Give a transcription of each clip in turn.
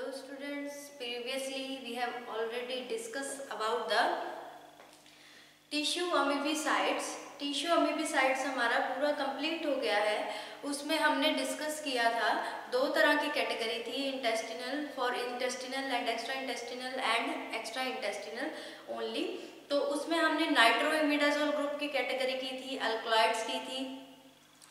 Hello students, previously we have already discussed about the tissue अमीबीसाइड्स। Tissue अमीबीसाइड्स हमारा पूरा complete हो गया है। उसमें हमने डिस्कस किया था दो तरह की कैटेगरी थी, intestinal for intestinal and extra intestinal only. तो उसमें हमने नाइट्रोइमिडाजोल ग्रुप की कैटेगरी की थी, अल्कलॉइड्स की थी,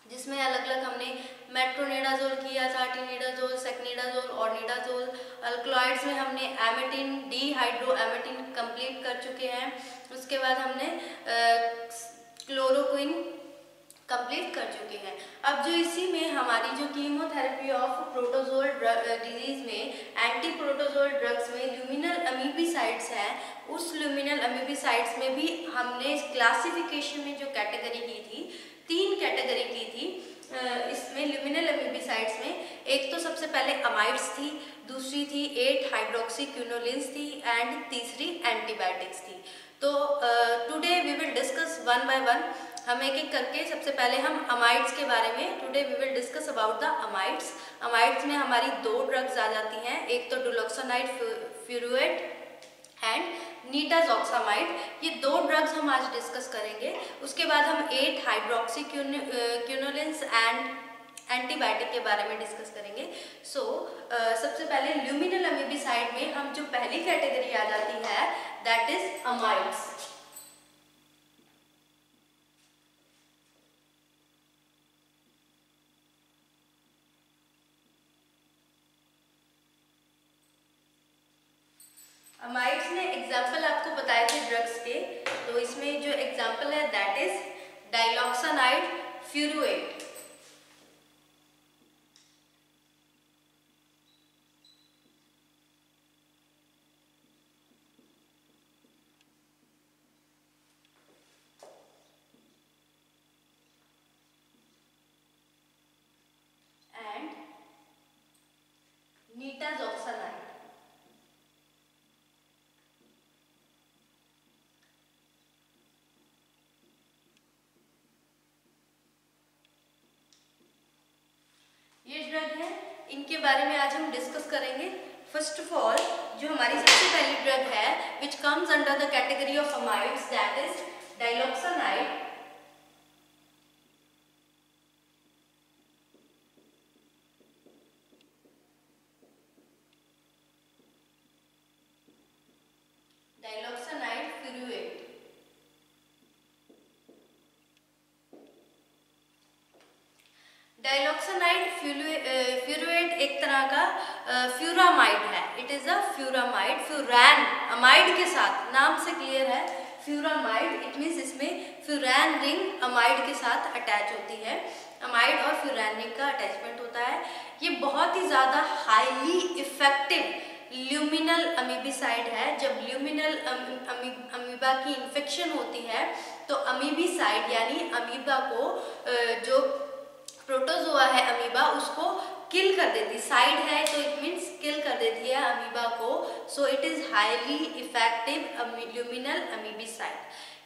जिसमें अलग अलग हमने मेट्रोनिडाजोल किया था, टिनिडाजोल, सेक्निडाजोल और निडाजोल। अल्कलॉइड्स में हमने एमेटिन, डीहाइड्रोएमेटिन कंप्लीट कर चुके हैं। उसके बाद हमने क्लोरोक्विन कंप्लीट कर चुके हैं। अब जो इसी में हमारी जो कीमोथेरेपी ऑफ प्रोटोजोल डिजीज में एंटी प्रोटोजोल ड्रग्स में ल्यूमिनल अमीबीसाइड्स हैं, उस ल्यूमिनल अमीबीसाइड्स में भी हमने क्लासिफिकेशन में जो कैटेगरी की थी, तीन कैटेगरी की थी इसमें ल्यूमिनल अमीबीसाइड्स में। एक तो सबसे पहले अमाइड्स थी, दूसरी थी 8 हाइड्रोक्सीक्विनोलिन्स थी एंड तीसरी एंटीबायोटिक्स थी। तो today we will discuss one by one, हम एक एक करके। सबसे पहले हम अमाइड्स के बारे में today we will discuss about the amides. Amides में हमारी दो ड्रग्स आ जाती हैं, एक तो डुलोक्सोनाइड फ्यूरुएट एंड नीटाजॉक्सामाइड। ये दो ड्रग्स हम आज डिस्कस करेंगे। उसके बाद हम 8 हाइड्रोक्सीक्विनोलिन्स एंड एंटीबायोटिक के बारे में डिस्कस करेंगे। सबसे पहले ल्यूमिनल अमीबीसाइड में हम जो पहली कैटेगरी आ जाती है दैट इज अमाइड्स। अमाइड्स ने एग्जाम्पल आपको बताए थे ड्रग्स के, तो इसमें जो एग्जाम्पल है दैट इज डाइलॉक्सानाइड फ्यूरुएट, एंड नीटाजॉक्सानाइड। ये ड्रग है, इनके बारे में आज हम डिस्कस करेंगे। फर्स्ट ऑफ ऑल जो हमारी सबसे पहली ड्रग है which comes under the category of amides that is डाइलॉक्सानाइड। डाइलॉक्सानाइड फ्यूरुएट। डाइलॉक्सानाइड फ्यूरुएट एक तरह का फ्यूरामाइड है। इट इज अ फ्यूरामाइड, फ्यूरैन अमाइड के साथ, नाम से क्लियर है फ्यूरामाइड। इट मीन्स इसमें फ्यूरैन रिंग अमाइड के साथ अटैच होती है। अमाइड और फ्यूरैन रिंग का अटैचमेंट होता है। ये बहुत ही ज़्यादा हाईली इफेक्टिव ल्यूमिनल अमीबीसाइड है। जब ल्यूमिनल अमीबा की इन्फेक्शन होती है तो अमीबीसाइड यानी अमीबा को जो प्रोटोजोआ है अमीबा, उसको किल कर देती, साइड है तो इट मीन्स किल कर देती है अमीबा को। So it is highly effective luminal अमीबीसाइड।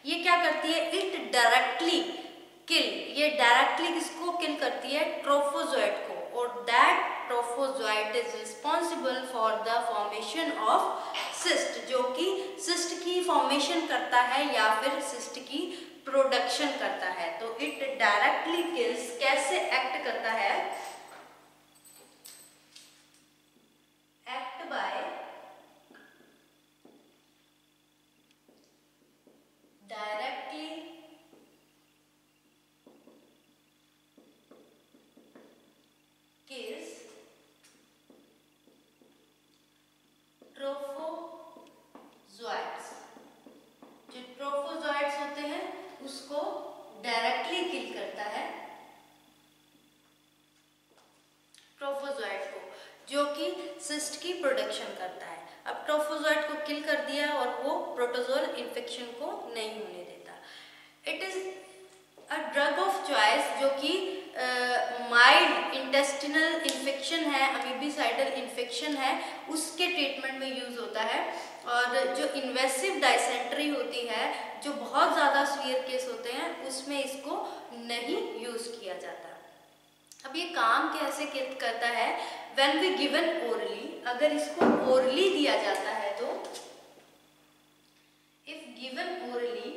ये क्या करती है, इट डायरेक्टली किल, ये डायरेक्टली किसको किल करती है, ट्रोफोजोइट को, और that trophozoite is responsible for the formation of cyst, जो कि सिस्ट की फॉर्मेशन करता है या फिर सिस्ट की प्रोडक्शन करता है। तो इट डायरेक्टली किल्स, कैसे एक्ट करता है, एक्ट बाय डायरेक्टली किल्स ट्रोफोजोइट्स। जो ट्रोफोजोइट्स होते हैं उसको डायरेक्टली किल करता है, ट्रोफोजोइट को, जो कि सिस्ट की प्रोडक्शन करता है। अब ट्रोफोजोइट को किल कर दिया और वो प्रोटोजोल इन्फेक्शन को नहीं होने देता। It is a drug of choice जो कि माइल्ड इंटेस्टिनल इन्फेक्शन है, अमीबीसाइडल इन्फेक्शन है, उसके ट्रीटमेंट में यूज होता है। और जो इन्वेसिव डायसेंट्री होती है, जो बहुत ज़्यादा सीवियर केस होते हैं, उसमें इसको नहीं यूज किया जाता। अब ये काम कैसे करता है, व्हेन वी गिवन ओरली, अगर इसको ओरली दिया जाता है तो इफ गिवन ओरली,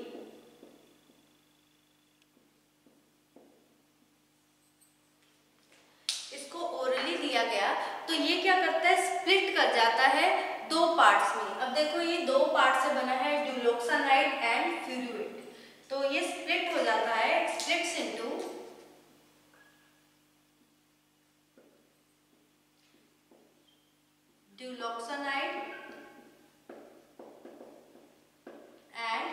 इसको ओरली दिया गया तो ये क्या करता है, स्प्लिट कर जाता है दो पार्ट्स में। अब देखो ये दो पार्ट से बना है, ड्यूलोक्सानाइड एंड फ्यूरुएट, तो ये स्प्लिट हो जाता है, स्प्लिट्स इनटू ड्यूलोक्सानाइड एंड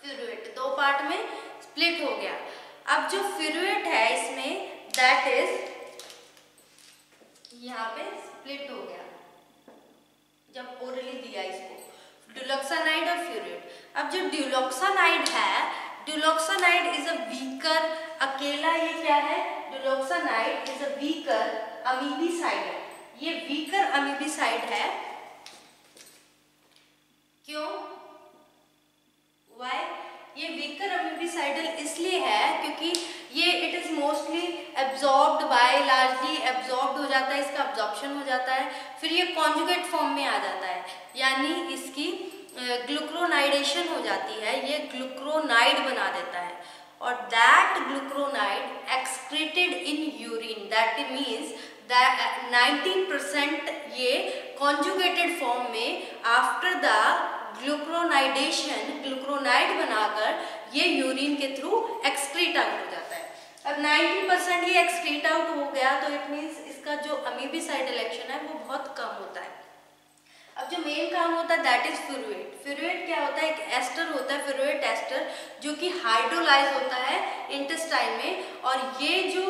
फ्यूरुएट, दो पार्ट में स्प्लिट हो गया। अब जो फ्यूरुएट है इसमें, दैट इज यहाँ पे स्प्लिट हो गया जब ओरली दिया इसको, ड्यूलोक्सानाइड और फ्यूरुएट। अब जो ड्यूलोक्सानाइड है, ड्यूलोक्सानाइड इज अ वीकर, अकेला ये क्या है, ड्यूलोक्सानाइड इज अ वीकर अमीबिसाइड, ये वीकर अमीबिसाइड है। क्यों, वाई, ये वीकर अमीबिसाइडल इसलिए है क्योंकि ये it is mostly absorbed bye, largely absorbed हो जाता है, इसका एब्जॉर्प्शन हो जाता है, फिर ये कॉन्जुगेट फॉर्म में आ जाता है, यानी इसकी ग्लूक्रोनाइडेशन हो जाती है, ये ग्लूक्रोनाइड बना देता है, और that ग्लूक्रोनाइड excreted in urine, that means that 90% ये कॉन्जुगेटेड फॉर्म में आफ्टर द ग्लूक्रोनाइडेशन, ग्लूक्रोनाइड बनाकर ये यूरिन के थ्रू एक्सक्रीट आउट हो जाता है। अब 90% ये एक्सक्रीट आउट हो गया तो इट मीन्स इसका जो अमीबिसाइडल एक्शन है वो बहुत कम होता है। अब जो मेन काम होता है दैट इज फ्यूरुएट। फ्यूरुएट क्या होता है, एक एस्टर होता है, फ्यूरुएट एस्टर, जो कि हाइड्रोलाइज होता है इंटेस्टाइन में, और ये जो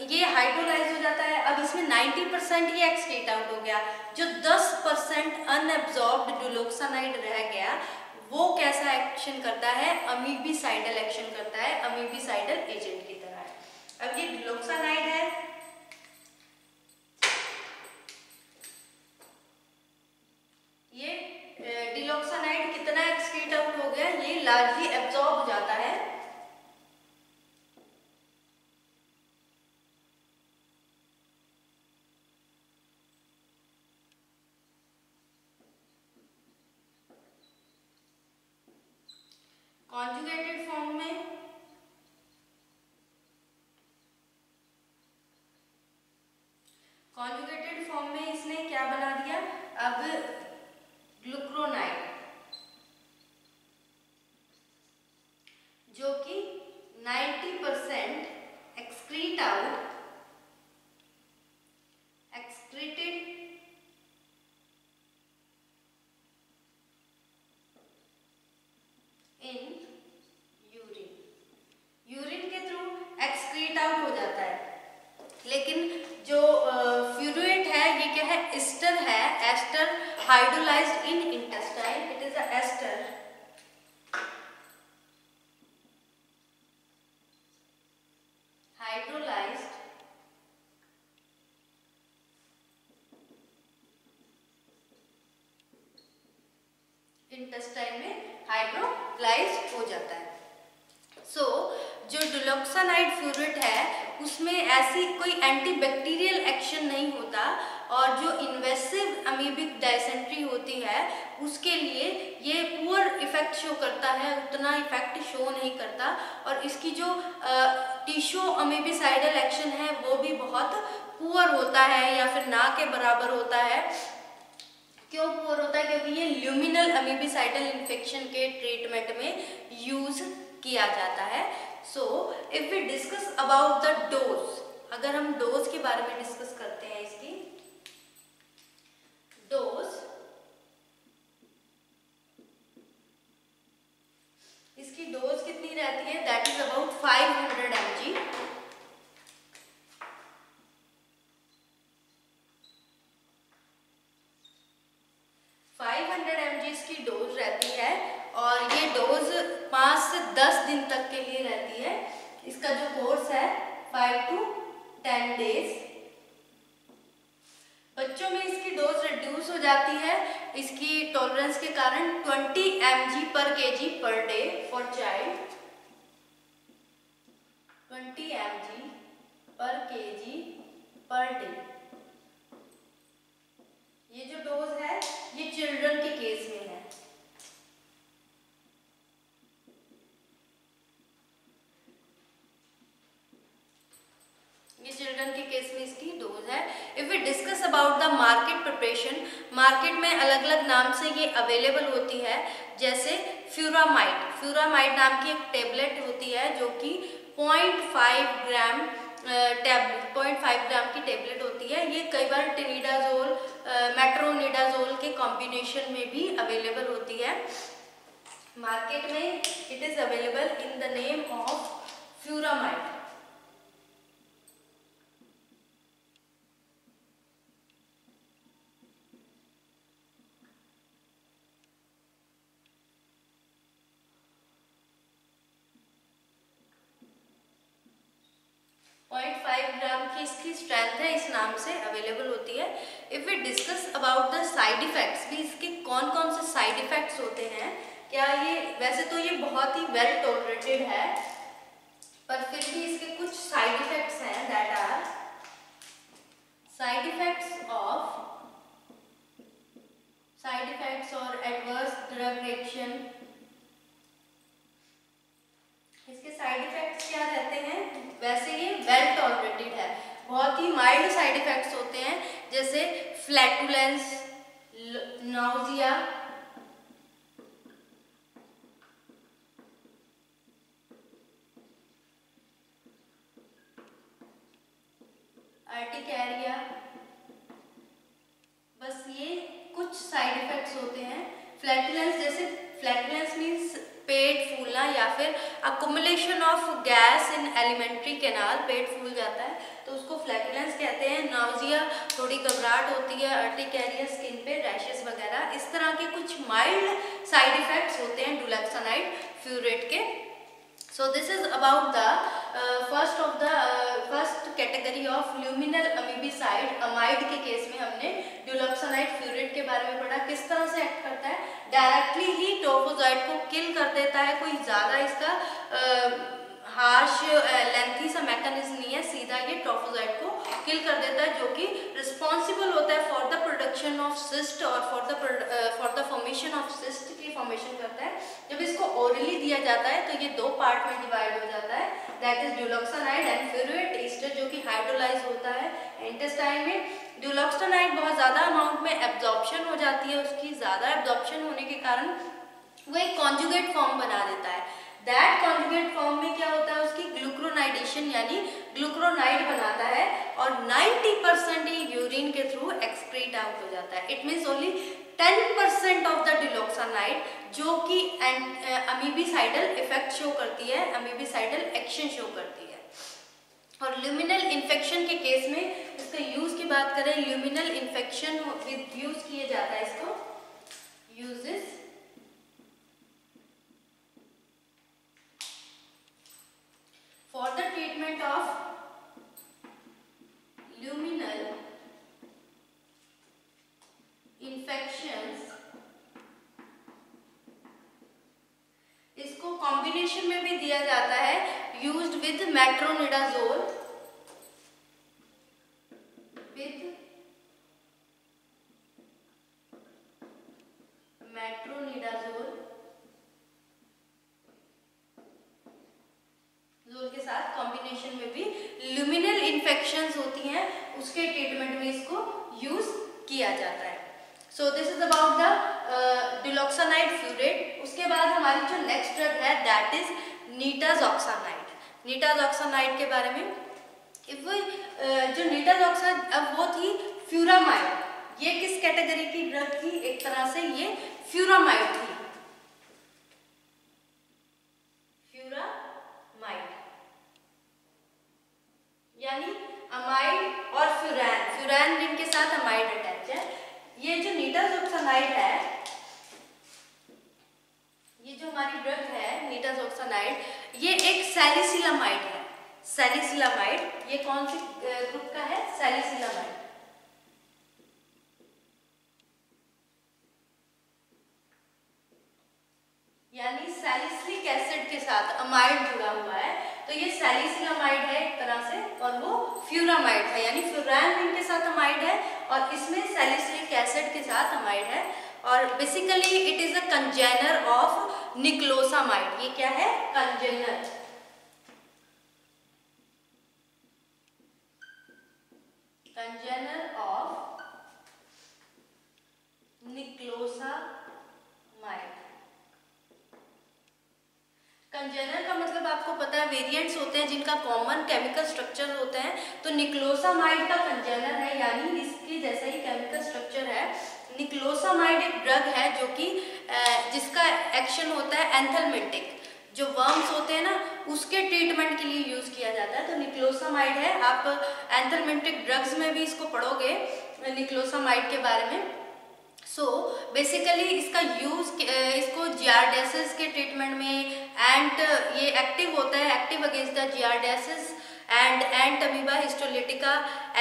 ये हाइड्रोलाइज हो जाता है। अब इसमें 90% ये एक्सक्रीट आउट हो गया, जो 10% अनएब्जॉर्ब्ड ड्यूलोक्सानाइड रह गया वो कैसा एक्शन करता है, अमीबिसाइडल एक्शन करता है, अमीबिसाइडल एजेंट की तरह है। अब ये ड्यूलोक्सानाइड है, ये डिलोक्सानाइड कितना एक्सक्रीट आउट हो गया, ये लार्जली एब्जॉर्ब हो जाता है, कॉन्जुगेटेड फॉर्म में, कॉन्जुगेटेड फॉर्म में इसने क्या बना दिया, अब ग्लूक्रोनाइड, जो कि 90% excrete out, excreted in urine, urine के थ्रू एक्सक्रीट आउट हो जाता है। लेकिन जो फ्यूरुएट है ये क्या है, एस्टर है, ester hydrolysed in intestine, it is a ester hydrolysed intestine में हाइड्रोलाइज्ड हो जाता है। सो जो डिलोक्सानाइड फ्यूरेट है उसमें ऐसी कोई एंटीबैक्टीरियल एक्शन नहीं होता, और जो इन्वेसिव अमीबिक डायसेंट्री होती है उसके लिए ये पुअर इफेक्ट शो करता है, उतना इफेक्ट शो नहीं करता, और इसकी जो टिश्यू अमीबिसाइडल एक्शन है वो भी बहुत पुअर होता है या फिर ना के बराबर होता है। क्यों पुअर होता है? क्योंकि ये ल्यूमिनल अमीबिसाइडल इन्फेक्शन के ट्रीटमेंट में यूज किया जाता है। So if we discuss about the dose, अगर हम डोज के बारे में डिस्कस करते हैं, इसकी डोज, इसकी डोज कितनी रहती है? That is about 500 mg। इसकी डोज रहती है, और ये डोज 5 से 10 दिन तक के लिए रहती है। इसका जो कोर्स है 5 to 10 डेज। बच्चों में इसकी डोज रिड्यूस हो जाती है इसकी टॉलरेंस के कारण 20 mg पर kg per day for child. 20 mg पर kg पर डे। ये जो डोज है ये चिल्ड्रन के केस में है। ये चिल्ड्रन के केस में इसकी डोज है। If we discuss about the market preparation, market में अलग अलग नाम से ये अवेलेबल होती है, जैसे फ्यूरामाइड। फ्यूरामाइड नाम की एक टेबलेट होती है जो कि 0.5 ग्राम 0.5 ग्राम की टेबलेट होती है। ये कई बार टेनिडाजोल, मेट्रोनिडाजोल के कॉम्बिनेशन में भी अवेलेबल होती है मार्केट में। It is available in the name of फ्यूरामाइड। 0.5 ग्राम की इसकी स्ट्रेंथ है, इस नाम से अवेलेबल होती है। If we discuss about the side effects, भी इसके कौन कौन से साइड इफेक्ट्स होते हैं, क्या ये, वैसे तो ये बहुत ही वेल टॉलरेटेड है, पर फिर भी इसके कुछ साइड इफेक्ट्स हैं। दैट आर साइड इफेक्ट्स और एडवर्स ड्रग रिएक्शन। इसके साइड इफेक्ट्स क्या रहते हैं, वैसे ये वेल टॉलरेटेड है, बहुत ही माइल्ड साइड इफेक्ट्स होते हैं, जैसे फ्लैटुलेंस, नाउजिया, अर्टिकेरिया। बस ये कुछ साइड इफेक्ट्स होते हैं। फ्लैटुलेंस, जैसे फ्लैटुलेंस मीन्स पेट फूलना या फिर accumulation of gas in alimentary canal, पेट फूल जाता है तो उसको फ्लैटुलेंस कहते हैं। नाउजिया, थोड़ी घबराहट होती है। अर्टिकेरिया, स्किन पे रैशेस वगैरह। इस तरह के कुछ माइल्ड साइड इफेक्ट्स होते हैं डुलोक्सानाइड फ्यूरेट के। So this is about the first category of luminal अमीबिसाइड। Amide के केस में हमने डुलोक्सानाइड फ्यूरेट के बारे में पढ़ा, किस तरह से एक्ट करता है, डायरेक्टली ही ट्रोफोजाइट को किल कर देता है। कोई ज़्यादा इसका हार्श लेंथी सा मैकेनिज्म नहीं है, सीधा ये ट्रोफोजाइट को किल कर देता है, जो कि रिस्पॉन्सिबल होता है for the production of cyst और for the formation of cyst की फॉर्मेशन करता है। जब इसको ओरली दिया जाता है तो ये दो पार्ट में डिवाइड हो जाता है, दैट इज डुलोक्सानाइड एंड फ्यूरेट एस्टर, जो कि हाइड्रोलाइज होता है इंटेस्टाइन में। डुलोक्सानाइड बहुत ज़्यादा अमाउंट में एब्जॉर्प्शन हो जाती है, उसकी ज़्यादा एब्जॉर्प्शन होने के कारण वो एक कॉन्जुगेट फॉर्म बना देता है। दैट कॉन्जुगेट फॉर्म में क्या होता है, उसकी ग्लूक्रोनाइडेशन यानी ग्लूक्रोनाइड बनाता है और 90% ये यूरिन के थ्रू एक्सक्रीट आउट हो जाता है। It means only 10% of the डुलोक्सानाइड जो कि अमीबिसाइडल इफेक्ट शो करती है, अमीबिसाइडल एक्शन शो करती है। और ल्यूमिनल इन्फेक्शन के केस में इसका यूज की बात करें, ल्यूमिनल इन्फेक्शन विद यूज किया जाता है, इसको uses for the treatment of luminal infections। इसको कॉम्बिनेशन में भी दिया जाता है, यूज्ड विद मेट्रोनिडाजोल, के साथ कॉम्बिनेशन में भी ल्यूमिनल इन्फेक्शंस होती हैं, उसके ट्रीटमेंट में इसको यूज किया जाता है। So this is about the डुलोक्सानाइड फ्यूरेट। उसके बाद हमारी जो नेक्स्ट ड्रग है दैट इज नीटाजॉक्सानाइड। नीटाजॉक्सानाइड के बारे में जो नीटाजॉक्सानाइड, अब वो थी फ्यूरामाइड। ये किस कैटेगरी की ड्रग थी, एक तरह से ये फ्यूरामाइड थी। यानी अमाइड और फ्यूरैन, फ्यूरैन रिंग के साथ अमाइड अटैच है। ये जो नीटाजॉक्सानाइड है, ये जो हमारी ड्रग है नीटाजॉक्सानाइड, ये एक सैलिसिलामाइड है। सैलिसिलामाइड, ये कौन सी ग्रुप का है, सैलिसिलामाइड। यानी सैलिसिलिक एसिड के साथ अमाइड जुड़ा हुआ है, तो तो ये सैलिसिलामाइड है एक तरह से, और वो फ्यूरामाइड है, यानी फ्यूरान रिंग के साथ अमाइड है और इसमें सैलिसिलिक एसिड के साथ अमाइड है। और basically it is a कंजेनर of निक्लोसामाइड। ये क्या है? कंजेनर। कंजेनर ऑफ निक्लोसामाइड। कंजेनर का मतलब आपको पता है वेरिएंट्स होते हैं जिनका कॉमन केमिकल स्ट्रक्चर होते हैं, तो निक्लोसामाइड का कंजेनर है, यानी इसके जैसा ही केमिकल स्ट्रक्चर है। निक्लोसामाइड एक ड्रग है जो कि जिसका एक्शन होता है एंथेलमेंटिक, जो वर्म्स होते हैं ना उसके ट्रीटमेंट के लिए यूज किया जाता है। तो निक्लोसामाइड है, आप एंथेलमेंटिक ड्रग्स में भी इसको पढ़ोगे निक्लोसामाइड के बारे में। सो बेसिकली इसका यूज इसको जियार्डियासिस के ट्रीटमेंट में, एंड ये एक्टिव होता है, active against the giardiasis and ant amoeba histolytica,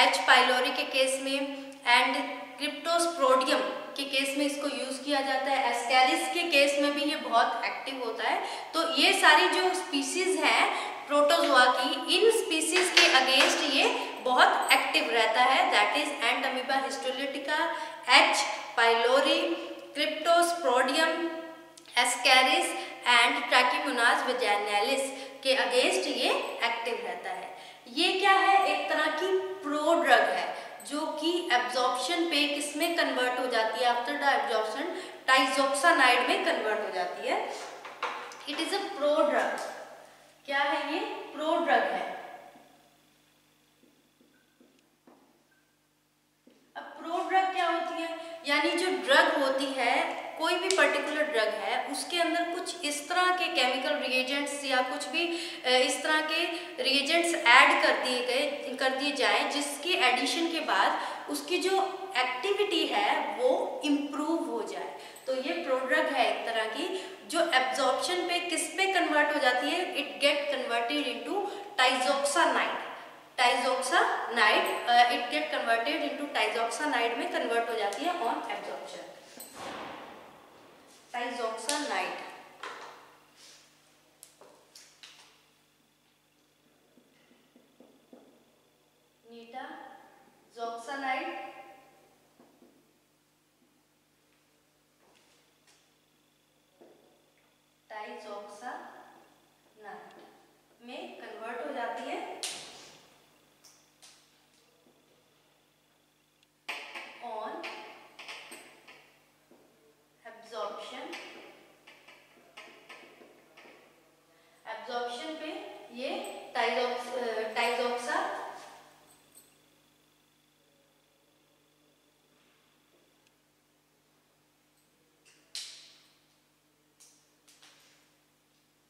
H pylori के केस में, एंड क्रिप्टोस्पोडियम के केस में इसको यूज किया जाता है। एस्कैरिस के केस में भी ये बहुत एक्टिव होता है। तो ये सारी जो स्पीसीज हैं प्रोटोजोआ की, इन स्पीसीज के अगेंस्ट ये बहुत एक्टिव रहता है, that is ant amoeba histolytica, H pylori, क्रिप्टोस्पोडियम, Ascaris and ट्रैकिमोनास वेजाइनालिस के अगेंस्ट ये एक्टिव रहता है। ये क्या है? एक तरह की प्रो ड्रग है जो कि एब्जॉर्प्शन पे किसमें कन्वर्ट हो जाती है? आफ्टर द एब्जॉर्प्शन टाइजोक्सानाइड में कन्वर्ट हो जाती है। It is a pro drug. क्या है ये? प्रो ड्रग है। अब प्रो ड्रग क्या होती है? यानी जो ड्रग होती है, कोई भी पर्टिकुलर ड्रग है, उसके अंदर कुछ इस तरह के केमिकल रिएजेंट्स या कुछ भी इस तरह के रिएजेंट्स ऐड कर दिए जाएं, जिसकी एडिशन के बाद उसकी जो एक्टिविटी है वो इम्प्रूव हो जाए। तो ये प्रोड्रग है एक तरह की, जो एब्जॉर्प्शन पे किस पे कन्वर्ट हो जाती है? It get converted into टाइजोक्सानाइड। टाइजोक्सानाइड it get converted into टाइजोक्सानाइड में कन्वर्ट हो जाती है ऑन एब्जॉर्प्शन। टाइजोक्सानाइड नीटाजोक्सानाइड टाइजोक्सानाइड में कन्वर्ट हो जाती है ऑन एब्जॉर्प्शन। एब्जॉर्प्शन पे ये टाइजोक्सा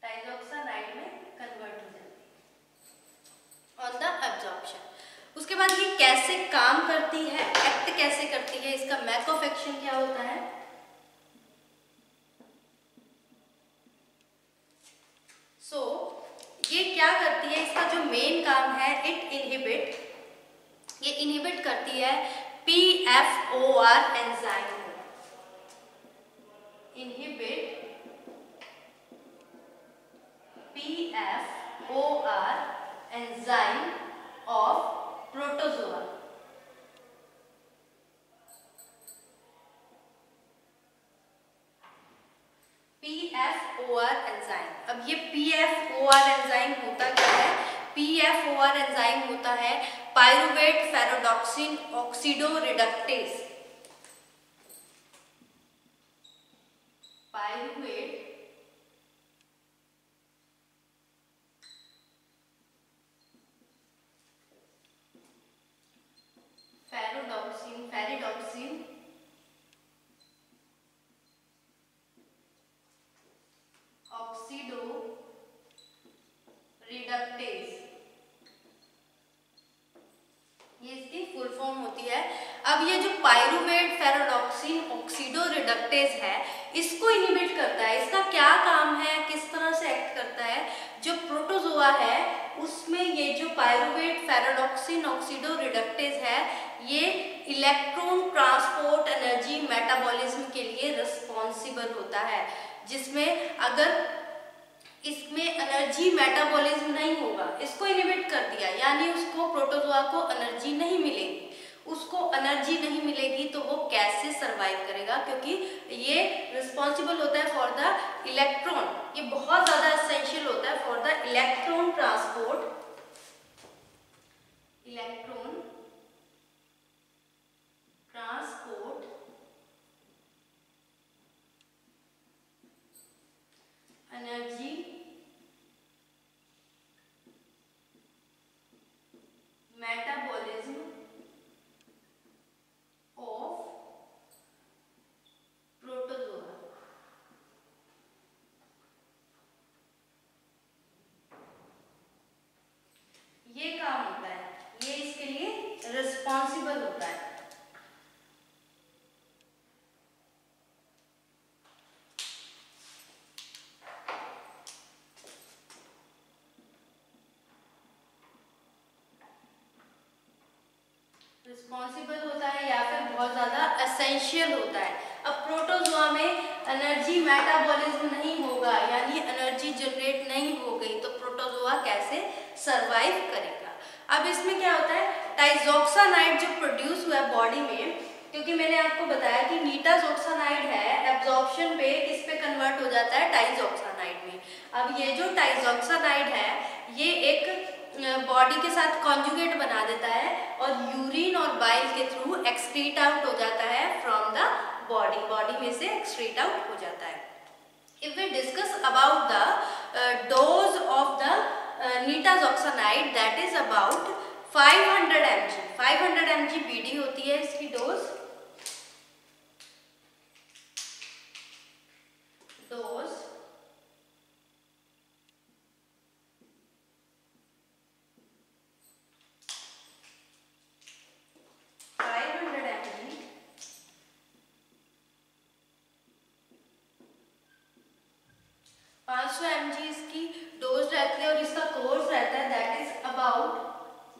टाइजोक्सानाइड में कन्वर्ट हो जाती है ऑन द एब्जॉर्प्शन। उसके बाद ये कैसे काम करती है, एक्ट कैसे करती है, इसका मैक ऑफ एक्शन क्या होता है? ये क्या करती है? इसका जो मेन काम है, ये इनहिबिट करती है PFOR एंजाइम को। Inhibit PFOR enzyme of protozoa. PFOR enzyme. अब ये PFOR एंजाइम होता क्या है? PFOR एंजाइम होता है पायरुवेट फेरोडॉक्सिन ऑक्सीडोरिडक्टेज। पायरुवेट फेरिडॉक्सिन ऑक्सीडोरिडक्टेज, ये इसकी फुल फॉर्म होती है। अब ये जो पायरुवेट फेरोडॉक्सिन ऑक्सीडोरिडक्टेज है, इसको इनहिबिट करता है। इसका क्या काम है, किस तरह से एक्ट करता है? जो प्रोटोजोआ है उसमें ये जो पायरुवेट फेरोडॉक्सिन ऑक्सीडोरिडक्टेज है, ये इलेक्ट्रॉन ट्रांसपोर्ट एनर्जी मेटाबॉलिज्म के लिए रिस्पॉन्सिबल होता है, जिसमें अगर इसमें एनर्जी मेटाबॉलिज्म नहीं होगा, इसको इनहिबिट कर दिया, यानी उसको प्रोटोजोआ को एनर्जी नहीं मिलेगी। उसको एनर्जी नहीं मिलेगी तो वो कैसे सरवाइव करेगा, क्योंकि ये रिस्पॉन्सिबल होता है फॉर द इलेक्ट्रॉन, ये बहुत ज्यादा एसेंशियल होता है for the electron transport, electron transport energy metabolism of protozoa. ये काम होता है, ये इसके लिए रिस्पॉन्सिबल होता है। रिस्पॉन्सिबल होता है या फिर बहुत ज्यादा एसेंशियल होता है। अब प्रोटोजोआ में एनर्जी मेटाबॉलिज्म नहीं होगा, यानी एनर्जी जनरेट नहीं हो गई, तो प्रोटोजोआ कैसे सरवाइव करेगा। अब इसमें क्या होता है, टाइजॉक्सानाइड जो प्रोड्यूस हुआ है बॉडी में, क्योंकि मैंने आपको बताया कि नीटाजॉक्सानाइड है, एब्जॉर्प्शन पे किस पे कन्वर्ट हो जाता है, टाइजॉक्सानाइड में। अब ये जो टाइजॉक्सानाइड है ये एक बॉडी के साथ कॉन्जुगेट बना देता है और यूरिन और बाइल के थ्रू एक्सक्रीट आउट हो जाता है फ्रॉम द बॉडी, बॉडी में से एक्सक्रीट आउट हो जाता है। If we discuss about the dose of the नीटाजॉक्सानाइड, that is about 500 mg, 500 mg BD होती है इसकी डोज। डोज 500 mg इसकी डोज रहती है और इसका कोर्स रहता है दैट इज अबाउट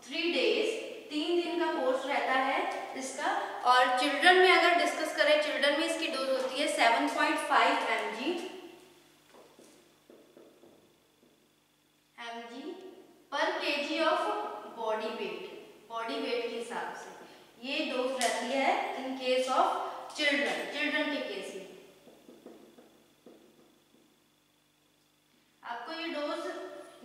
3 days, 3 दिन का कोर्स रहता है इसका। और चिल्ड्रन में अगर डिस्कस करें, चिल्ड्रन में इसकी डोज होती है 7.5 mg पर KG of body weight, body weight के हिसाब से ये डोज रहती है in case of children, children के केस में। आपको ये डोज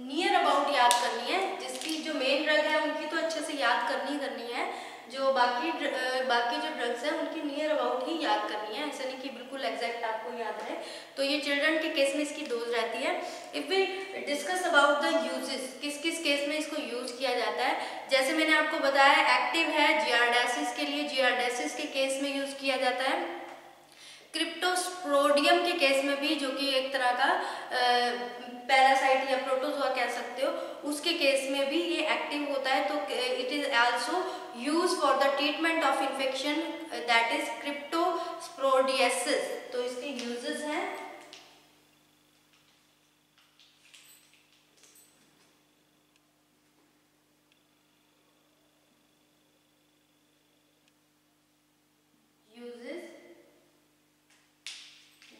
नियर अबाउट याद करनी है, जिसकी जो मेन ड्रग है उनकी तो अच्छे से याद करनी है, जो बाकी जो ड्रग्स हैं उनकी नियर अबाउट ही याद करनी है, ऐसा नहीं कि बिल्कुल एग्जैक्ट आपको याद है। तो ये चिल्ड्रन के केस में इसकी डोज रहती है। If we discuss about the uses, किस किस केस में इसको यूज किया जाता है, जैसे मैंने आपको बताया एक्टिव है जियार्डासिस के लिए, जियार्डासिस के केस में यूज किया जाता है। क्रिप्टोस्पोडियम के केस में भी, जो कि एक तरह का पैरासाइट या प्रोटोजोआ कह सकते हो, उसके केस में भी ये एक्टिव होता है। तो it is also use for the treatment of infection that is क्रिप्टोस्पोडियासिस। तो इसके यूजेस हैं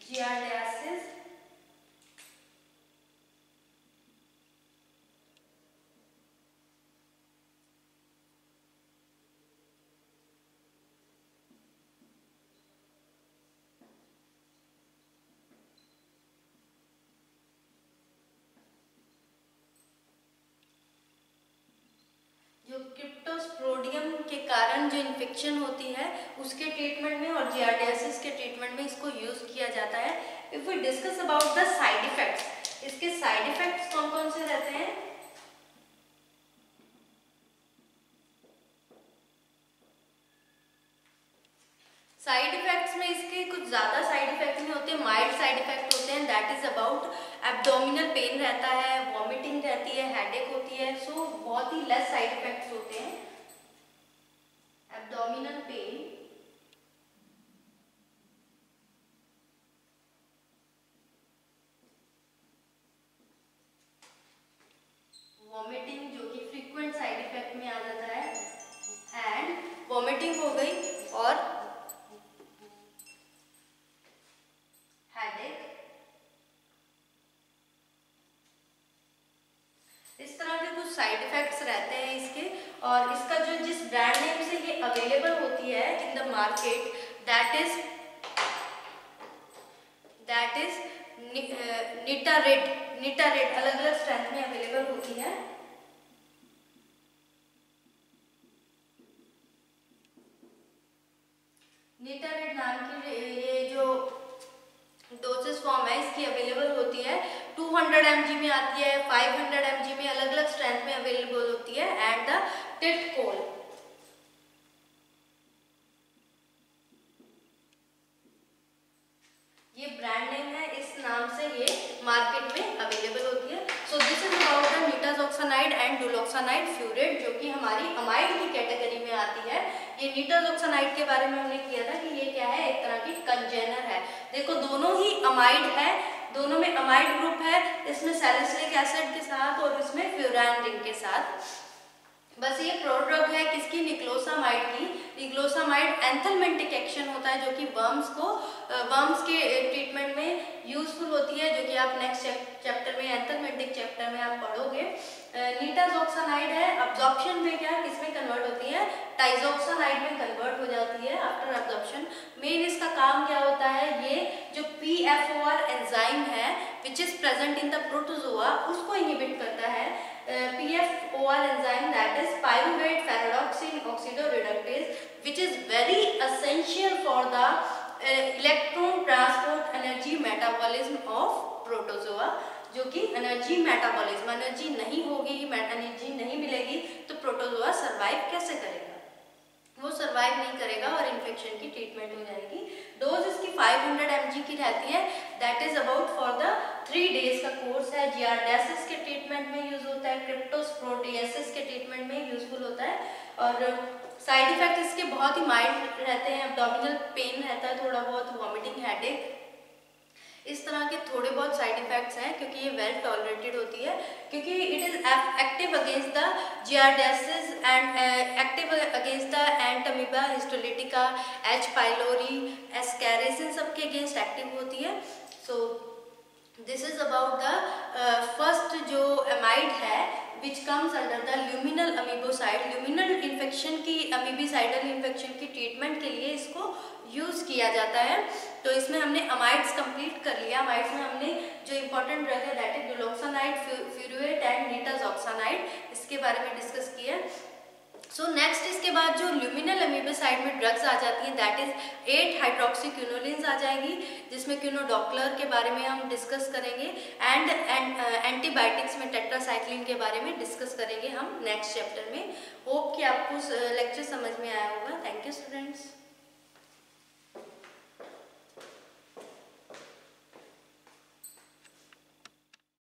जियार्डासिस, जो क्रिप्टोस्पोडियम के कारण जो इन्फेक्शन होती है उसके ट्रीटमेंट में और जियार्डासिस के ट्रीटमेंट में इसको यूज किया जाता है। If we discuss about the side effects, इसके साइड इफेक्ट्स कौन कौन से रहते हैं। साइड इफेक्ट्स में इसके कुछ ज्यादा साइड इफेक्ट नहीं होते, माइल्ड साइड इफेक्ट होते हैं। That is about abdominal pain रहता है, वॉमिटिंग रहती है, हेडेक होती है। सो बहुत ही लेस साइड इफेक्ट्स होते हैं। एब्डोमिनल पेन, वॉमिटिंग जो कि फ्रीक्वेंट साइड इफेक्ट में आ जाता है, एंड वॉमिटिंग हो गई और हेडेक, साइड इफेक्ट्स रहते हैं इसके, और इसका जो जिस ब्रांड नेम से ये अवेलेबल होती है in the market, that is निटारेट अलग अलग स्ट्रेंथ में अवेलेबल होती है। निटारेट नाम की ये जो डोसेस फॉर्म है इसकी अवेलेबल होती है, 200 mg में आती है, 500 mg में, अलग अलग स्ट्रेंथ में अवेलेबल होती है। एंड द टिटकोल, ये ब्रांड नेम है, इस नाम से ये मार्केट में अवेलेबल होती है। So this is about the नीटाजोक्सानाइड and डुलोक्सानाइड फ्यूरेट, जो कि हमारी अमाइड की कैटेगरी में आती है। ये नीटाजोक्सानाइड के बारे में हमने किया था कि ये क्या है, एक तरह की कंजेनर है। देखो दोनों ही अमाइड है, दोनों में अमाइड ग्रुप है, इसमें सैलिसिलिक एसिड के साथ और इसमें फ्यूरान रिंग के साथ। बस ये प्रोड्रग है किसकी, निक्लोसामाइड की। निक्लोसामाइड एंथलमेंटिक एक्शन होता है जो कि वर्म्स के ट्रीटमेंट में यूजफुल होती है, जो कि आप नेक्स्ट चैप्टर में, एंथलमेंटिक चैप्टर में आप पढ़ोगे। नीटाजोक्सानाइड है, अब्जॉर्प्शन में क्या किसमें कन्वर्ट होती है, टाइजोक्सानाइड में कन्वर्ट हो जाती है आफ्टर अब्जॉर्प्शन। मेन इसका काम क्या होता है, ये जो PFOR एंजाइम है which is present in the protozoa, उसको इनहिबिट करता है। PFOR enzyme, that is pyruvate ferredoxin oxidoreductase, which is very essential for the electron transport energy metabolism of protozoa, जो कि एनर्जी मेटाबॉलिज्म, एनर्जी नहीं होगी, energy नहीं मिलेगी तो प्रोटोजोआ सरवाइव कैसे करेगा, वो सरवाइव नहीं करेगा और इन्फेक्शन की ट्रीटमेंट हो जाएगी। डोज इसकी 500 mg की रहती है, that is about for the 3 days का कोर्स है। जियार्डियासिस के ट्रीटमेंट में यूज होता है, क्रिप्टोस्पोरोटियासिस के ट्रीटमेंट में यूजफुल होता है। और साइड इफेक्ट इसके बहुत ही माइल्ड रहते हैं, एब्डोमिनल पेन रहता है, थोड़ा बहुत वॉमिटिंग, हेडेक, इस तरह के थोड़े बहुत साइड इफेक्ट्स हैं, क्योंकि ये वेल टॉलरेटेड होती है, क्योंकि it is active against the giardiasis and active against the Entamoeba, histolytica, H pylori, Ascaris, इन सब के अगेंस्ट एक्टिव होती है। So this is about the first जो एमाइड है which comes under the luminal अमीबोसाइड। Luminal infection की, अमीबीसाइडल infection की treatment के लिए इसको यूज किया जाता है। तो इसमें हमने अमाइड्स कंप्लीट कर लिया। अमाइड्स में हमने जो इंपॉर्टेंट ड्रग है दैट इज डुलोक्सानाइड, फ्यूरुएट एंड नीटाजोक्सानाइड, इसके बारे में डिस्कस किया। सो नेक्स्ट इसके बाद जो ल्यूमिनल अमीबोसाइड में ड्रग्स आ जाती हैं दैट इज 8 हाइड्रोक्सीक्विनोलिन्स आ जाएगी, जिसमें क्विनोडॉक्लर के बारे में हम डिस्कस करेंगे एंड एंटीबायोटिक्स में टेट्रासाइक्लिन के बारे में डिस्कस करेंगे हम नेक्स्ट चैप्टर में। होप कि आपको लेक्चर समझ में आया होगा। Thank you students.